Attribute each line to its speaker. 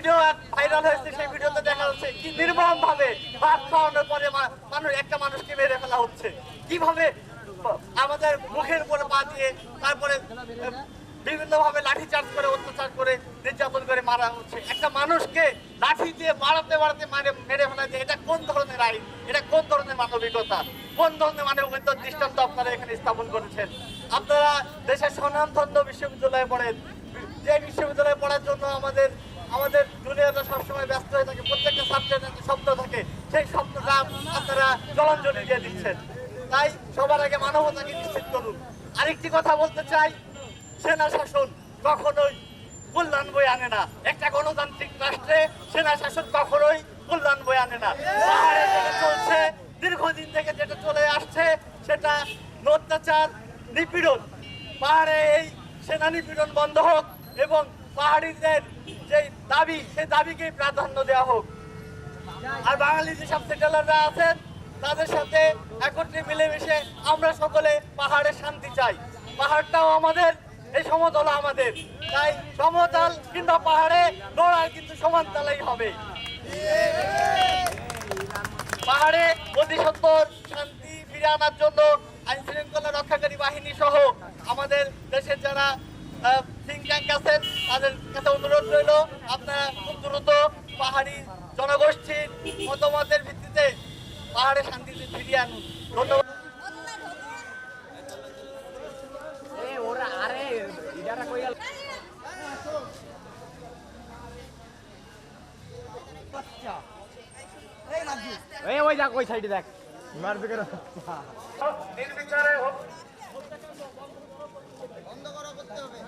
Speaker 1: Video viral হয়েছে, সেই ভিডিওতে দেখা যাচ্ছে কি নির্মম ভাবে ভাত খাওয়ানোর পরে একটা মানুষকে মেরে ফেলা হচ্ছে। কিভাবে আমাদের মুখের উপরে পা দিয়ে তারপরে বিভিন্ন ভাবে লাঠি চার্জ করে, অত্যাচার করে, নির্যাতন করে মারা হচ্ছে। একটা মানুষকে লাঠি দিয়ে বাড়াতে মেরে ফেলা যায়, এটা কোন ধরনের আইন? এটা কোন ধরনের মানবিকতা? কোন ধরনের মানবিকতার দৃষ্টান্ত আপনারা এখানে স্থাপন করেছেন? আপনারা দেশের স্বনামধন্য বিশ্ববিদ্যালয়ে পড়েন, যে বিশ্ববিদ্যালয়ে পড়ার জন্য আমাদের জুনিয়ররা সবসময় ব্যস্ত হয়ে থাকে, প্রত্যেকটা সাবজেক্টের একটা স্বপ্ন থাকে, সেই স্বপ্নটা আপনারা জলাঞ্জলি দিয়ে দিচ্ছেন। তাই সবার আগে মানবতাকে নিশ্চিত করুন। আরেকটি কথা বলতে চাই, সেনা শাসন কখনোই কল্যাণ বয়ে আনে না। একটা গণতান্ত্রিক রাষ্ট্রে সেনা শাসন কখনোই কল্যাণ বয়ে আনে না। পাহাড়ে যেটা চলছে, দীর্ঘদিন থেকে যেটা চলে আসছে, সেটা অত্যাচার, নিপীড়ন। পাহাড়ে এই সেনা নিপীড়ন বন্ধ হোক এবং পাহাড়িদের যে দাবি, সেই দাবিকেই প্রাধান্য দেওয়া হোক। আর বাঙালি যেসব সেটেলাররা আছেন, তাদের সাথে একত্রে মিলেমিশে আমরা সকলে পাহাড়ের শান্তি চাই। পাহাড়টাও আমাদের, এই সমতল আমাদের। তাই সমতল কিংবা পাহাড়ে লড়াই কিন্তু সমান তালেই হবে। পাহাড়ে অতি সত্বর শান্তি ফিরে আনার জন্য আইন শৃঙ্খলা রক্ষাকারী বাহিনী সহ আমাদের দেশের যারা থিঙ্ক ট্যাঙ্ক আছেন, তাদের কাছে অনুরোধ রইল, আপনারা খুব দ্রুত পাহাড়ি জনগোষ্ঠীর মতামতের ভিত্তিতে পাহাড়ে শান্তিতে ফিরিয়ে আনুন। ধন্যবাদ।
Speaker 2: ওই দেখ, ওই সাইডে দেখ, মারবে কেন?
Speaker 1: নির্বিচারে
Speaker 3: বন্ধ করা করতে হবে।